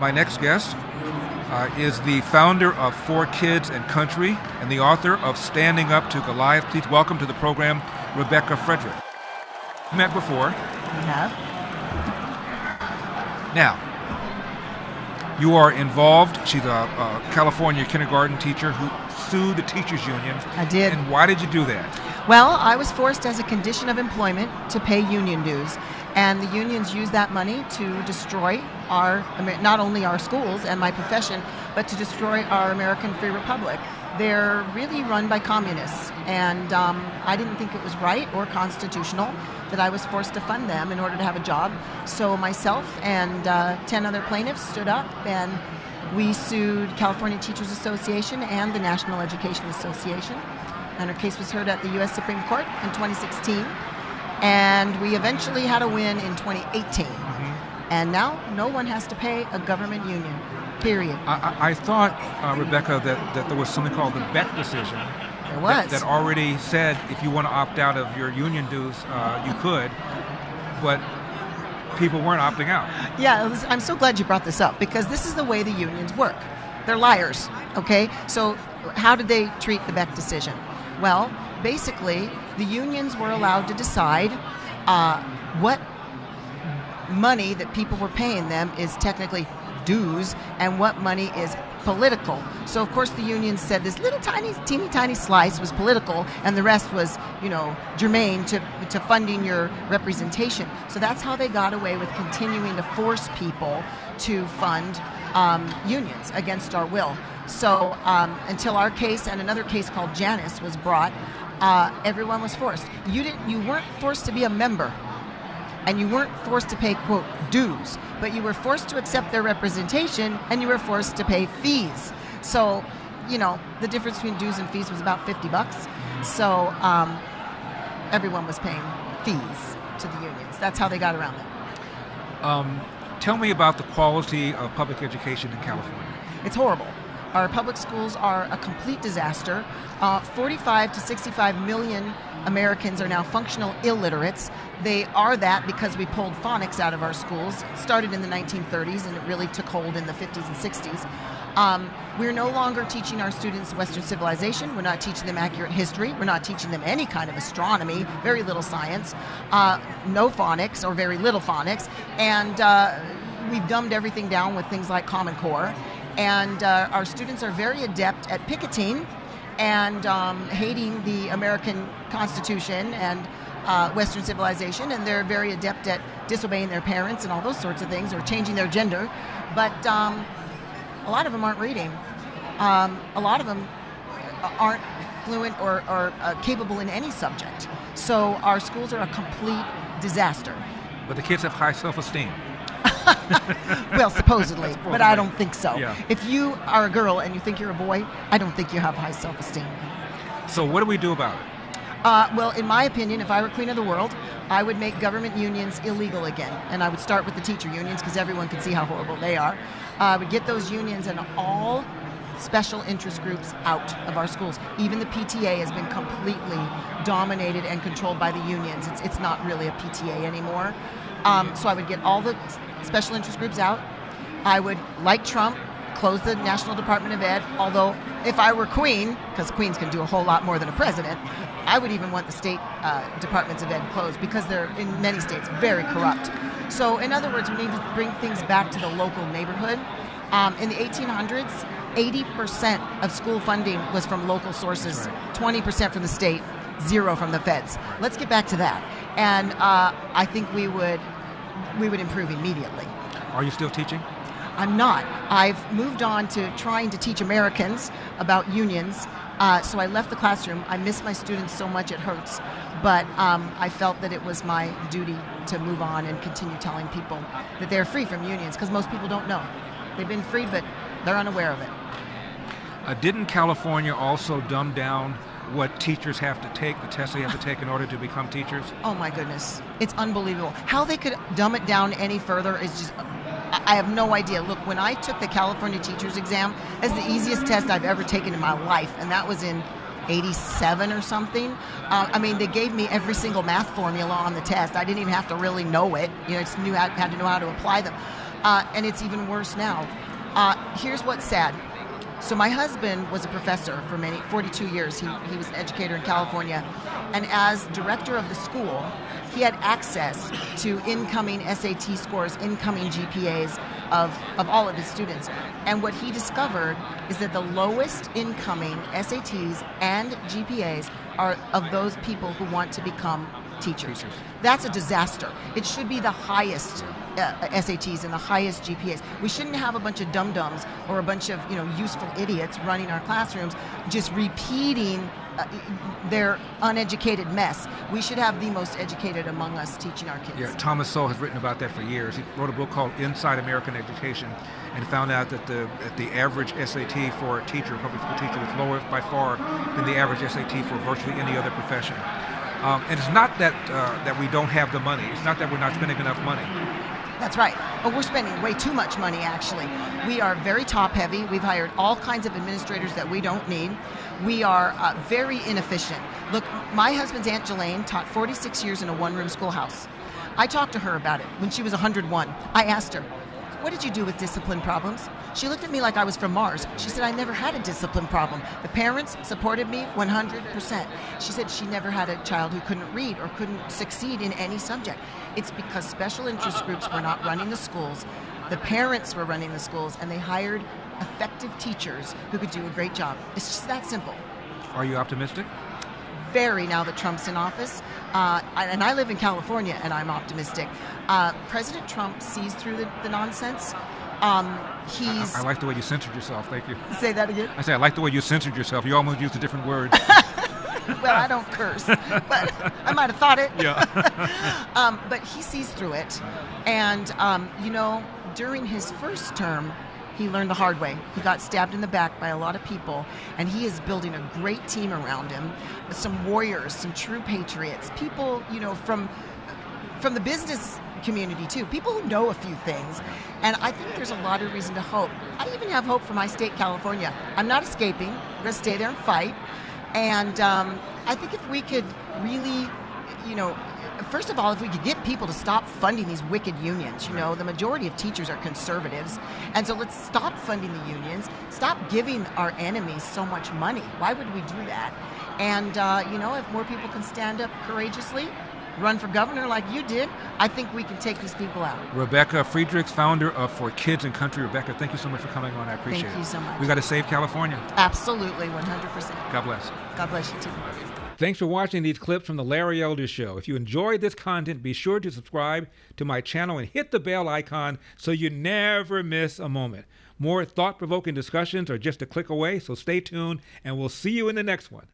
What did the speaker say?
My next guest is the founder of For Kids and Country and the author of Standing Up to Goliath. Please welcome to the program Rebecca Friedrichs. Met before. We have. Now, you are involved. She's a California kindergarten teacher who sued the teachers union. I did. And why did you do that? Well, I was forced as a condition of employment to pay union dues. And the unions use that money to destroy not only our schools and my profession, but to destroy our American free republic. They're really run by communists, and I didn't think it was right or constitutional that I was forced to fund them in order to have a job. So myself and 10 other plaintiffs stood up, and we sued California Teachers Association and the National Education Association. And our case was heard at the U.S. Supreme Court in 2016. And we eventually had a win in 2018. And now no one has to pay a government union, period. I thought, Rebecca, that there was something called the Beck decision. There was. That already said if you want to opt out of your union dues, you could, but people weren't opting out. Yeah, I'm so glad you brought this up, because this is the way the unions work. They're liars, okay? So how did they treat the Beck decision? Well, basically, the unions were allowed to decide what money that people were paying them is technically dues and what money is political. So, of course, the unions said this little teeny tiny slice was political and the rest was, germane to funding your representation. So that's how they got away with continuing to force people to fund unions against our will. So until our case and another case called Janus was brought, everyone was forced. You weren't forced to be a member, and you weren't forced to pay, quote, dues, but you were forced to accept their representation, and you were forced to pay fees. So, the difference between dues and fees was about $50. So everyone was paying fees to the unions. That's how they got around it. Tell me about the quality of public education in California. It's horrible. Our public schools are a complete disaster. 45 to 65 million Americans are now functional illiterates. They are that because we pulled phonics out of our schools. It started in the 1930s and it really took hold in the 50s and 60s. We're no longer teaching our students Western civilization. We're not teaching them accurate history. We're not teaching them any kind of astronomy, very little science, no phonics or very little phonics. And we've dumbed everything down with things like Common Core. And our students are very adept at picketing and hating the American Constitution and Western civilization, and they're very adept at disobeying their parents and all those sorts of things, or changing their gender. But a lot of them aren't reading. A lot of them aren't fluent or capable in any subject. So our schools are a complete disaster. But the kids have high self-esteem. Well, supposedly, but I don't think so. Yeah. If you are a girl and you think you're a boy, I don't think you have high self-esteem. So what do we do about it? Well, in my opinion, if I were queen of the world, I would make government unions illegal again. And I would start with the teacher unions, because everyone can see how horrible they are. I would get those unions and all special interest groups out of our schools. Even the PTA has been completely dominated and controlled by the unions. It's not really a PTA anymore. So I would get all the special interest groups out. I would, like Trump, close the National Department of Ed, although if I were queen, because queens can do a whole lot more than a president, I would even want the state departments of ed closed, because they're, in many states, very corrupt. So in other words, we need to bring things back to the local neighborhood. In the 1800s, 80% of school funding was from local sources, 20% from the state, 0 from the feds. Let's get back to that. And I think we would improve immediately. Are you still teaching? I'm not. I've moved on to trying to teach Americans about unions. So I left the classroom. I miss my students so much it hurts. But I felt that it was my duty to move on and continue telling people that they're free from unions, because most people don't know. They've been free, but they're unaware of it. Didn't California also dumb down what teachers have to take, the tests they have to take in order to become teachers? Oh my goodness. It's unbelievable. How they could dumb it down any further is just, I have no idea. Look, when I took the California teacher's exam, it's the easiest test I've ever taken in my life, and that was in 87 or something. They gave me every single math formula on the test. I didn't even have to really know it. I just had to know how to apply them. and it's even worse now. Here's what's sad. So my husband was a professor for 42 years. He was an educator in California. And as director of the school, he had access to incoming SAT scores, incoming GPAs of all of his students. And what he discovered is that the lowest incoming SATs and GPAs are of those people who want to become teachers. That's a disaster. It should be the highest SATs and the highest GPAs. We shouldn't have a bunch of dum-dums or a bunch of useful idiots running our classrooms just repeating their uneducated mess. We should have the most educated among us teaching our kids. Yeah, Thomas Sowell has written about that for years. He wrote a book called Inside American Education and found out that the average SAT for a teacher, public school teacher, is lower by far than the average SAT for virtually any other profession. And it's not that we don't have the money. It's not that we're not spending enough money. That's right. But we're spending way too much money, actually. We are very top-heavy. We've hired all kinds of administrators that we don't need. We are very inefficient. Look, my husband's Aunt Jelaine taught 46 years in a one-room schoolhouse. I talked to her about it when she was 101. I asked her, what did you do with discipline problems? She looked at me like I was from Mars. She said, I never had a discipline problem. The parents supported me 100%. She said she never had a child who couldn't read or couldn't succeed in any subject. It's because special interest groups were not running the schools. The parents were running the schools, and they hired effective teachers who could do a great job. It's just that simple. Are you optimistic? Very, now that Trump's in office. And I live in California, and I'm optimistic. President Trump sees through the nonsense. I like the way you censored yourself. Thank you. Say that again? I say I like the way you censored yourself. You almost used a different word. Well, I don't curse, but I might have thought it. Yeah. But he sees through it. And, during his first term, he learned the hard way. He got stabbed in the back by a lot of people, and he is building a great team around him, some warriors, some true patriots, people, from the business community too, people who know a few things. And I think there's a lot of reason to hope. I even have hope for my state, California. I'm not escaping. I'm going to stay there and fight. And I think if we could really, first of all, if we could get people to stop funding these wicked unions, the majority of teachers are conservatives. And so let's stop funding the unions, stop giving our enemies so much money. Why would we do that? And, if more people can stand up courageously, run for governor like you did, I think we can take these people out. Rebecca Friedrichs, founder of For Kids and Country. Rebecca, thank you so much for coming on. I appreciate it. Thank you so much. We got to save California. Absolutely, 100%. God bless. God bless you too. Thanks for watching these clips from The Larry Elder Show. If you enjoyed this content, be sure to subscribe to my channel and hit the bell icon so you never miss a moment. More thought-provoking discussions are just a click away, so stay tuned, and we'll see you in the next one.